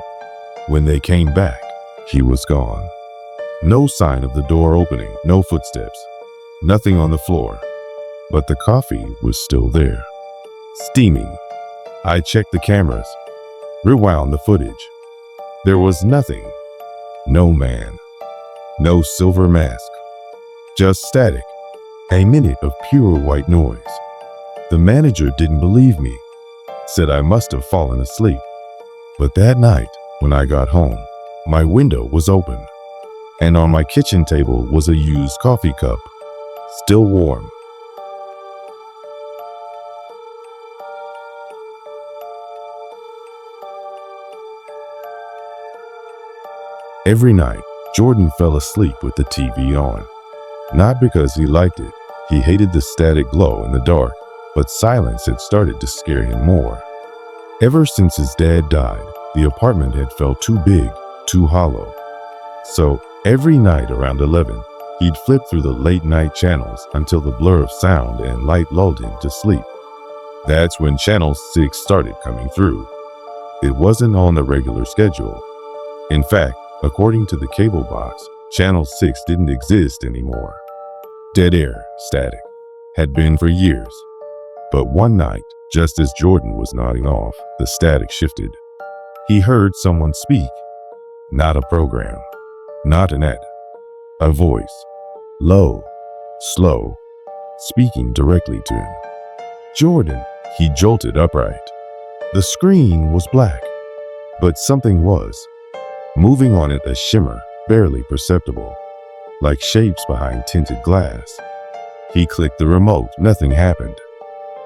When they came back, he was gone. No sign of the door opening, no footsteps, nothing on the floor. But the coffee was still there, steaming. I checked the cameras, rewound the footage. There was nothing. No man. No silver mask. Just static. A minute of pure white noise. The manager didn't believe me, said I must have fallen asleep. But that night, when I got home, my window was open, and on my kitchen table was a used coffee cup, still warm. Every night, Jordan fell asleep with the TV on. Not because he liked it. He hated the static glow in the dark, but silence had started to scare him more. Ever since his dad died, the apartment had felt too big, too hollow. So every night around 11, he'd flip through the late night channels until the blur of sound and light lulled him to sleep. That's when Channel 6 started coming through. It wasn't on the regular schedule. In fact, according to the cable box, Channel 6 didn't exist anymore. Dead air, static, had been for years. But one night, just as Jordan was nodding off, the static shifted. He heard someone speak. Not a program, not an ad. A voice, low, slow, speaking directly to him. "Jordan," he jolted upright. The screen was black, but something was. Moving on it, a shimmer, barely perceptible, like shapes behind tinted glass. He clicked the remote, nothing happened.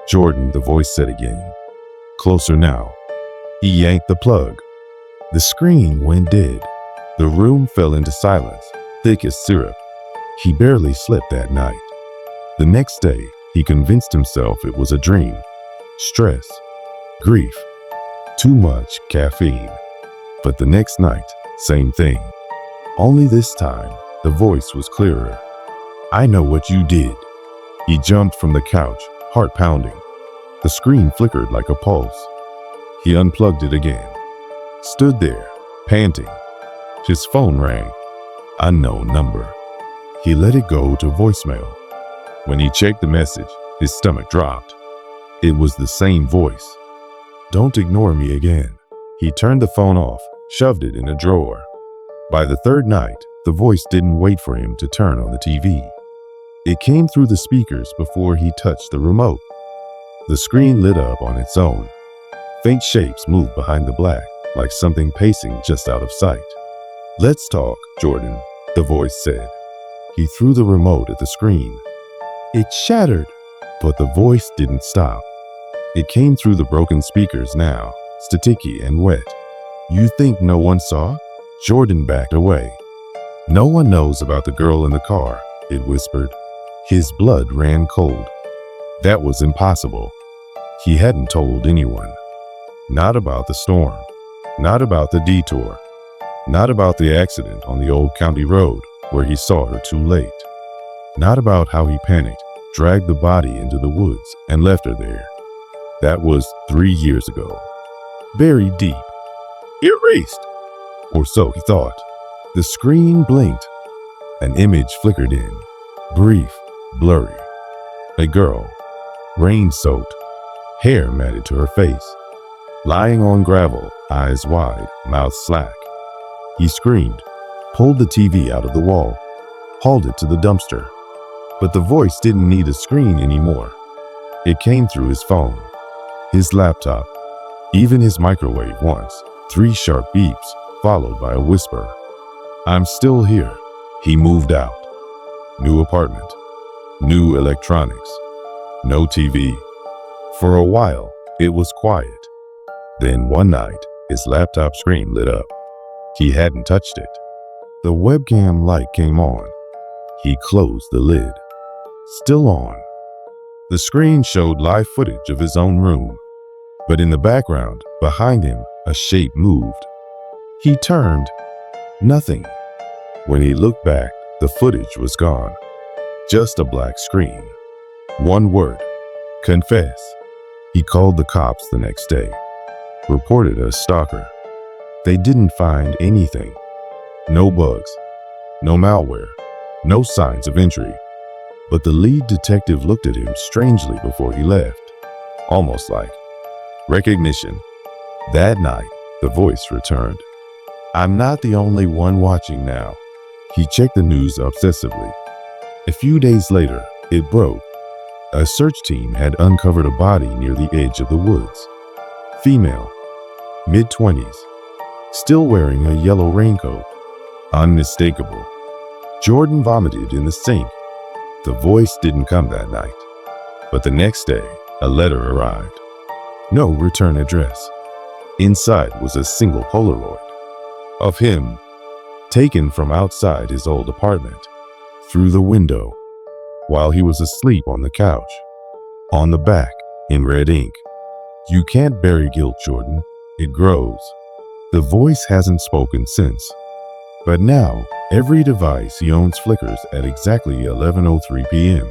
"Jordan," the voice said again. "Closer now." He yanked the plug. The screen went dead. The room fell into silence, thick as syrup. He barely slept that night. The next day, he convinced himself it was a dream. Stress, grief, too much caffeine. But the next night, same thing. Only this time, the voice was clearer. "I know what you did." He jumped from the couch, heart pounding. The screen flickered like a pulse. He unplugged it again. Stood there, panting. His phone rang. Unknown number. He let it go to voicemail. When he checked the message, his stomach dropped. It was the same voice. "Don't ignore me again." He turned the phone off, shoved it in a drawer. By the third night, the voice didn't wait for him to turn on the TV. It came through the speakers before he touched the remote. The screen lit up on its own. Faint shapes moved behind the black, like something pacing just out of sight. "Let's talk, Jordan," the voice said. He threw the remote at the screen. It shattered, but the voice didn't stop. It came through the broken speakers now, staticky and wet. "You think no one saw?" Jordan backed away. "No one knows about the girl in the car," it whispered. His blood ran cold. That was impossible. He hadn't told anyone. Not about the storm. Not about the detour. Not about the accident on the old county road where he saw her too late. Not about how he panicked, dragged the body into the woods, and left her there. That was 3 years ago. Buried deep. Erased. Or so he thought. The screen blinked. An image flickered in. Brief, blurry. A girl. Rain-soaked. Hair matted to her face. lying on gravel, eyes wide, mouth slack. He screamed, pulled the TV out of the wall, hauled it to the dumpster. But the voice didn't need a screen anymore. It came through his phone, his laptop, even his microwave once. 3 sharp beeps, followed by a whisper. I'm still here. He moved out. New apartment. New electronics. No TV. For a while, it was quiet. Then one night, his laptop screen lit up. He hadn't touched it. The webcam light came on. He closed the lid. Still on. The screen showed live footage of his own room. But in the background, behind him, a shape moved. He turned. Nothing. When he looked back, the footage was gone. Just a black screen. One word. Confess. He called the cops the next day. Reported a stalker. They didn't find anything. No bugs. No malware. No signs of injury. But the lead detective looked at him strangely before he left. Almost like recognition. That night, the voice returned. I'm not the only one watching now. He checked the news obsessively. A few days later, it broke. A search team had uncovered a body near the edge of the woods. Female, mid-20s, still wearing a yellow raincoat. Unmistakable. Jordan vomited in the sink. The voice didn't come that night. But the next day, a letter arrived. No return address. Inside was a single Polaroid of him, taken from outside his old apartment, through the window, while he was asleep on the couch. On the back, in red ink, you can't bury guilt, Jordan. It grows. The voice hasn't spoken since. But now, every device he owns flickers at exactly 11:03 p.m.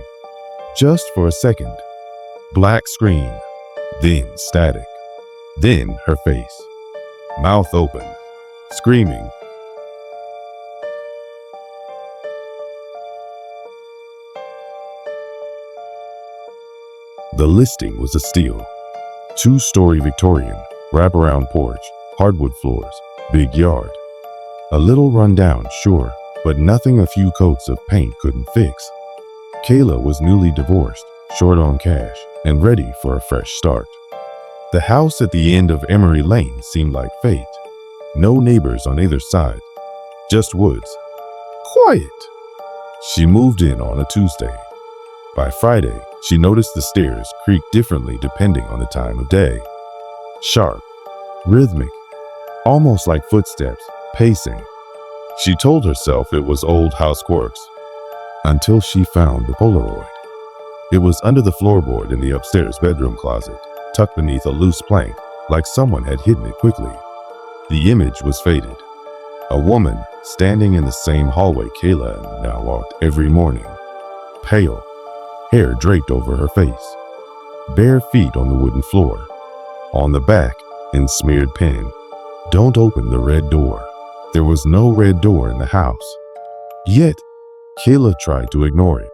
Just for a second. Black screen, then static, then her face, mouth open, screaming. The listing was a steal. 2-story Victorian, wraparound porch, hardwood floors, big yard. A little rundown, sure, but nothing a few coats of paint couldn't fix. Kayla was newly divorced, short on cash, and ready for a fresh start. The house at the end of Emery Lane seemed like fate. No neighbors on either side, just woods. Quiet. She moved in on a Tuesday. By Friday, she noticed the stairs creak differently depending on the time of day. Sharp, rhythmic, almost like footsteps, pacing. She told herself it was old house quirks, until she found the Polaroid. It was under the floorboard in the upstairs bedroom closet, tucked beneath a loose plank, like someone had hidden it quickly. The image was faded. A woman standing in the same hallway Kayla now walked every morning. Pale, hair draped over her face. Bare feet on the wooden floor. On the back, in smeared pen, "Don't open the red door." There was no red door in the house. Yet, Kayla tried to ignore it.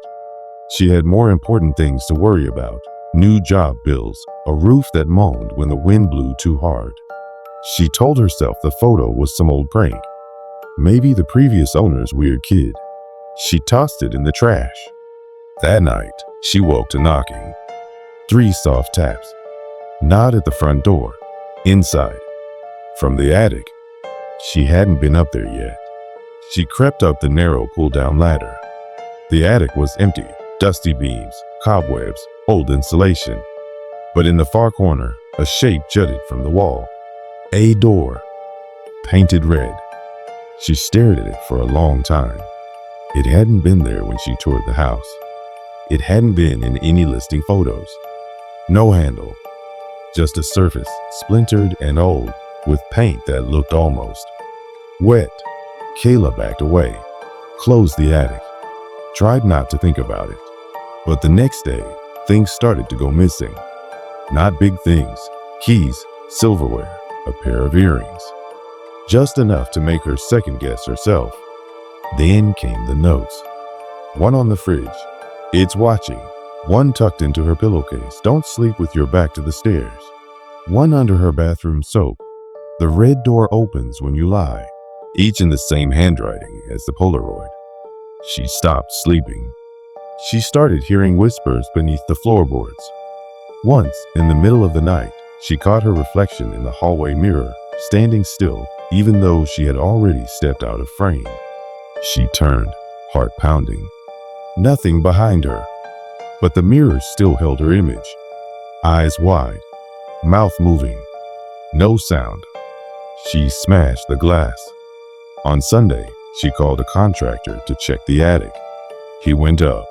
She had more important things to worry about. New job bills, a roof that moaned when the wind blew too hard. She told herself the photo was some old prank. Maybe the previous owner's weird kid. She tossed it in the trash. That night, she woke to knocking. 3 soft taps. Not at the front door. Inside. From the attic. She hadn't been up there yet. She crept up the narrow pull-down ladder. The attic was empty. Dusty beams, cobwebs, old insulation. But in the far corner, a shape jutted from the wall. A door. Painted red. She stared at it for a long time. It hadn't been there when she toured the house. It hadn't been in any listing photos. No handle. Just a surface, splintered and old, with paint that looked almost wet. Kayla backed away, closed the attic, tried not to think about it. But the next day, things started to go missing. Not big things, keys, silverware, a pair of earrings. Just enough to make her second guess herself. Then came the notes. One on the fridge. It's watching. One tucked into her pillowcase. Don't sleep with your back to the stairs. One under her bathroom soap. The red door opens when you lie, each in the same handwriting as the Polaroid. She stopped sleeping. She started hearing whispers beneath the floorboards. Once, in the middle of the night, she caught her reflection in the hallway mirror, standing still, even though she had already stepped out of frame. She turned, heart pounding. Nothing behind her, but the mirror still held her image. Eyes wide, mouth moving, no sound. She smashed the glass. On Sunday, she called a contractor to check the attic. He went up,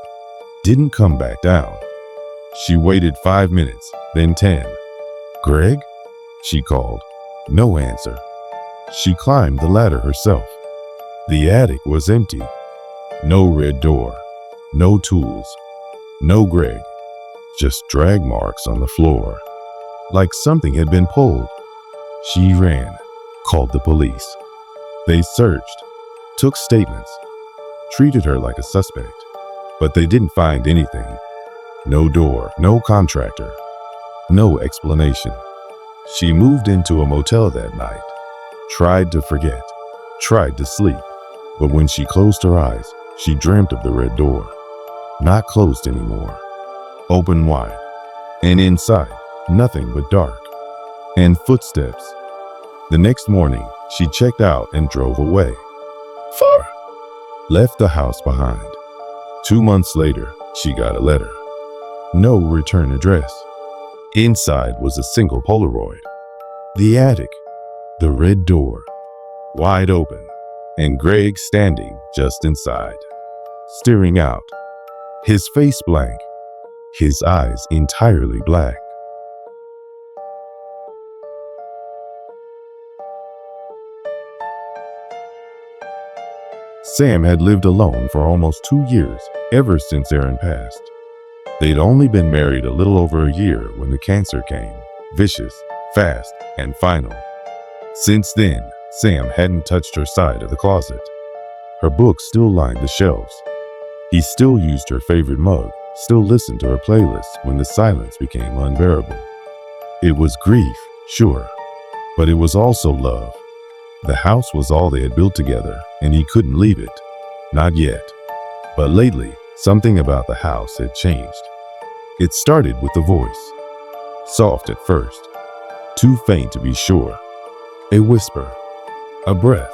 didn't come back down. She waited 5 minutes, then 10. "Greg?" she called. No answer. She climbed the ladder herself. The attic was empty. No red door, no tools, no Greg. Just drag marks on the floor, like something had been pulled. She ran, called the police. They searched, took statements, treated her like a suspect, but they didn't find anything. No door, no contractor, no explanation. She moved into a motel that night, tried to forget, tried to sleep, but when she closed her eyes, she dreamt of the red door. Not closed anymore, open wide, and inside, nothing but dark, and footsteps. The next morning, she checked out and drove away. Far. Left the house behind. 2 months later, she got a letter. No return address. Inside was a single Polaroid. The attic, the red door, wide open, and Greg standing just inside, staring out, his face blank, his eyes entirely black. Sam had lived alone for almost 2 years, ever since Aaron passed. They'd only been married a little over a year when the cancer came, vicious, fast, and final. Since then, Sam hadn't touched her side of the closet. Her books still lined the shelves. He still used her favorite mug, still listened to her playlists when the silence became unbearable. It was grief, sure, but it was also love. The house was all they had built together, and he couldn't leave it. Not yet. But lately, something about the house had changed. It started with the voice. Soft at first, too faint to be sure. A whisper, a breath.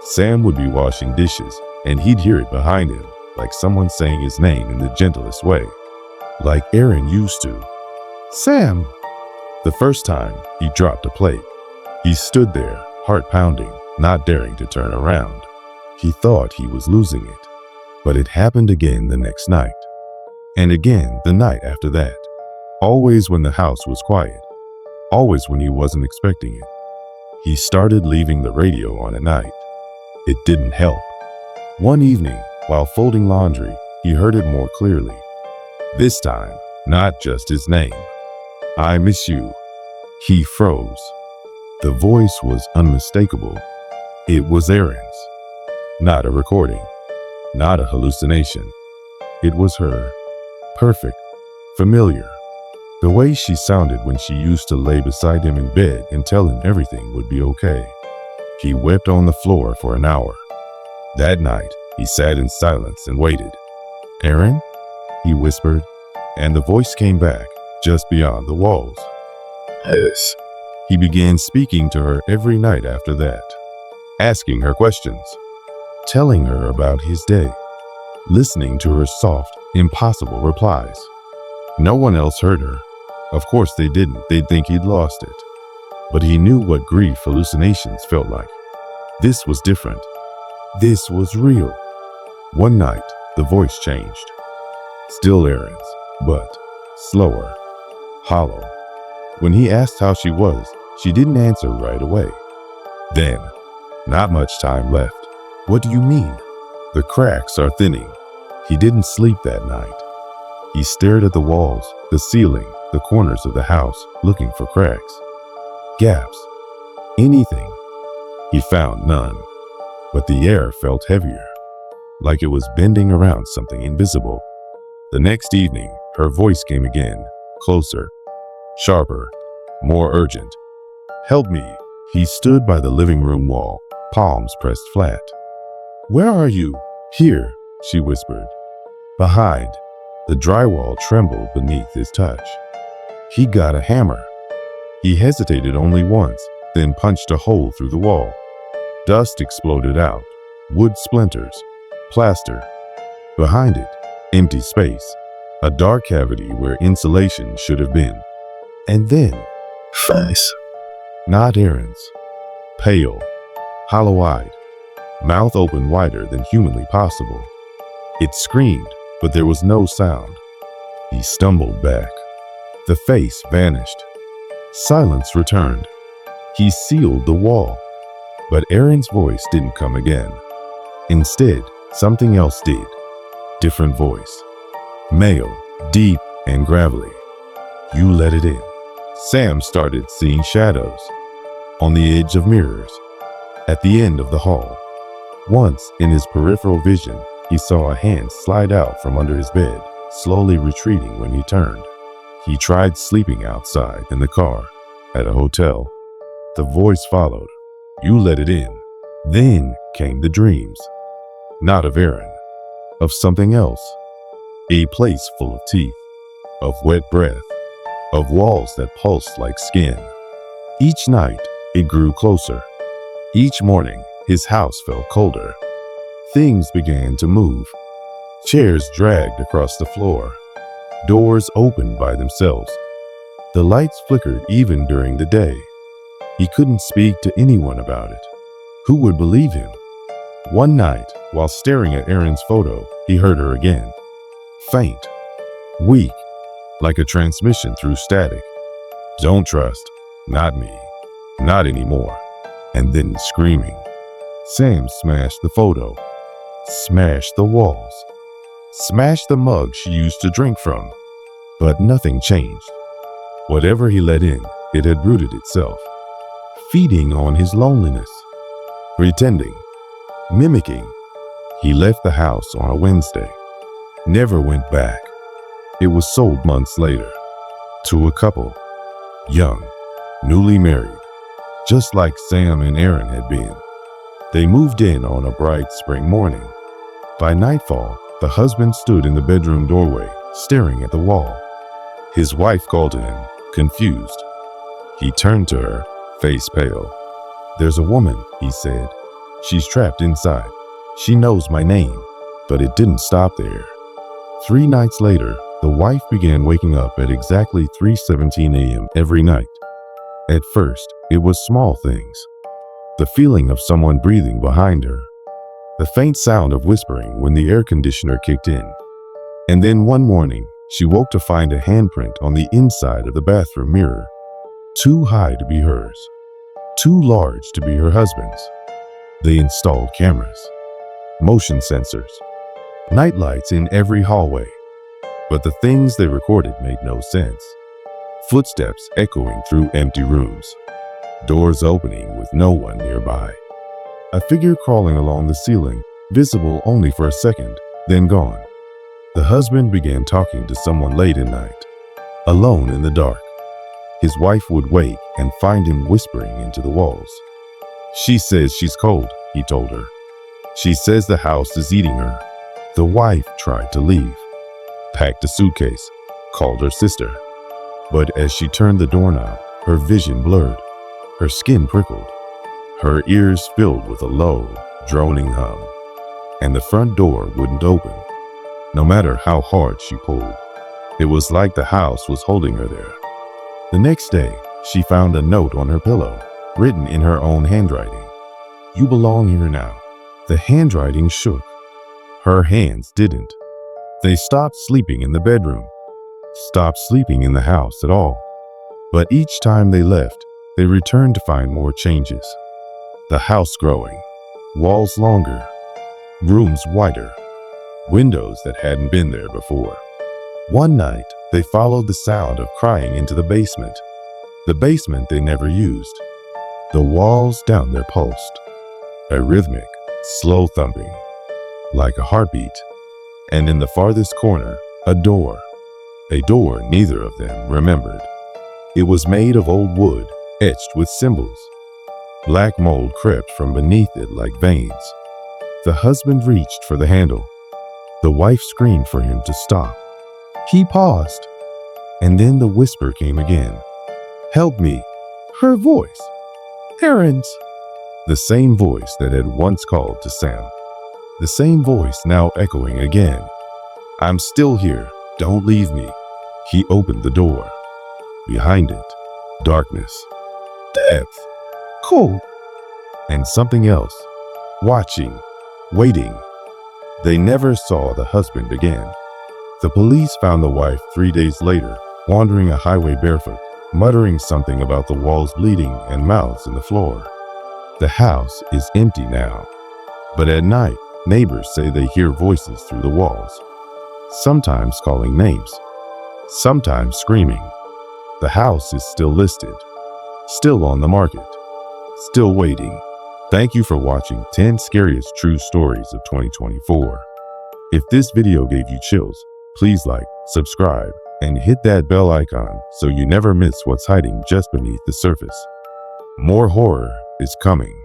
Sam would be washing dishes, and he'd hear it behind him, like someone saying his name in the gentlest way, like Aaron used to. Sam! The first time, he dropped a plate. He stood there, heart pounding, not daring to turn around. He thought he was losing it. But it happened again the next night. And again the night after that. Always when the house was quiet. Always when he wasn't expecting it. He started leaving the radio on at night. It didn't help. One evening, while folding laundry, he heard it more clearly. This time, not just his name. "I miss you." He froze. The voice was unmistakable. It was Erin's. Not a recording. Not a hallucination. It was her. Perfect. Familiar. The way she sounded when she used to lay beside him in bed and tell him everything would be okay. He wept on the floor for an hour. That night, he sat in silence and waited. "Aaron?" he whispered, and the voice came back, just beyond the walls. "Yes." He began speaking to her every night after that, asking her questions, telling her about his day, listening to her soft, impossible replies. No one else heard her. Of course they didn't. They'd think he'd lost it. But he knew what grief hallucinations felt like. This was different. This was real. One night, the voice changed. Still Erin's, but slower, hollow. When he asked how she was, she didn't answer right away. Then, not much time left. "What do you mean?" "The cracks are thinning." He didn't sleep that night. He stared at the walls, the ceiling, the corners of the house, looking for cracks, gaps, anything. He found none, but the air felt heavier, like it was bending around something invisible. The next evening, her voice came again, closer, sharper. more urgent. Help me. He stood by the living room wall, palms pressed flat. Where are you? Here, she whispered. Behind. The drywall trembled beneath his touch. He got a hammer. He hesitated only once, then punched a hole through the wall. Dust exploded out. Wood splinters. Plaster. Behind it, empty space. A dark cavity where insulation should have been. And then, face. Not Aaron's. Pale. Hollow-eyed. Mouth open wider than humanly possible. It screamed, but there was no sound. He stumbled back. The face vanished. Silence returned. He sealed the wall. But Aaron's voice didn't come again. Instead, something else did. Different voice. Male, deep and gravelly. You let it in. Sam started seeing shadows. On the edge of mirrors. At the end of the hall. Once, in his peripheral vision, he saw a hand slide out from under his bed, slowly retreating when he turned. He tried sleeping outside, in the car, at a hotel. The voice followed. You let it in. Then came the dreams. Not of Aaron. Of something else. A place full of teeth. Of wet breath. Of walls that pulsed like skin. Each night, it grew closer. Each morning, his house felt colder. Things began to move. Chairs dragged across the floor. Doors opened by themselves. The lights flickered even during the day. He couldn't speak to anyone about it. Who would believe him? One night, while staring at Erin's photo, he heard her again. Faint. Weak. Like a transmission through static. Don't trust. Not me. Not anymore. And then screaming. Sam smashed the photo. Smashed the walls. Smashed the mug she used to drink from. But nothing changed. Whatever he let in, it had rooted itself. Feeding on his loneliness. Pretending. Mimicking. He left the house on a Wednesday. Never went back. It was sold months later. To a couple. Young. Newly married. Just like Sam and Aaron had been. They moved in on a bright spring morning. By nightfall, the husband stood in the bedroom doorway, staring at the wall. His wife called to him, confused. He turned to her, face pale. There's a woman, he said. She's trapped inside. She knows my name. But it didn't stop there. 3 nights later, the wife began waking up at exactly 3:17 a.m. every night. At first, it was small things. The feeling of someone breathing behind her. The faint sound of whispering when the air conditioner kicked in. And then one morning, she woke to find a handprint on the inside of the bathroom mirror. Too high to be hers. Too large to be her husband's. They installed cameras. Motion sensors. Night lights in every hallway. But the things they recorded made no sense. Footsteps echoing through empty rooms. Doors opening with no one nearby. A figure crawling along the ceiling, visible only for a second, then gone. The husband began talking to someone late at night, alone in the dark. His wife would wake and find him whispering into the walls. She says she's cold, he told her. She says the house is eating her. The wife tried to leave. Packed a suitcase, called her sister. But as she turned the doorknob, her vision blurred. Her skin prickled. Her ears filled with a low, droning hum. And the front door wouldn't open, no matter how hard she pulled. It was like the house was holding her there. The next day, she found a note on her pillow, written in her own handwriting. You belong here now. The handwriting shook. Her hands didn't. They stopped sleeping in the bedroom. Stopped sleeping in the house at all. But each time they left, they returned to find more changes. The house growing. Walls longer. Rooms wider. Windows that hadn't been there before. One night, they followed the sound of crying into the basement. The basement they never used. The walls down there pulsed. A rhythmic, slow thumping. Like a heartbeat. And in the farthest corner, a door. A door neither of them remembered. It was made of old wood, etched with symbols. Black mold crept from beneath it like veins. The husband reached for the handle. The wife screamed for him to stop. He paused, and then the whisper came again. "Help me." Her voice. "Errands." The same voice that had once called to Sam. The same voice now echoing again. "I'm still here. Don't leave me." He opened the door. Behind it, darkness, depth, cold, and something else. Watching, waiting. They never saw the husband again. The police found the wife 3 days later, wandering a highway barefoot, muttering something about the walls bleeding and mouths in the floor. The house is empty now, but at night, neighbors say they hear voices through the walls, sometimes calling names, sometimes screaming. The house is still listed, still on the market, still waiting. Thank you for watching 10 Scariest True Stories of 2024. If this video gave you chills, please like, subscribe, and hit that bell icon so you never miss what's hiding just beneath the surface. More horror is coming.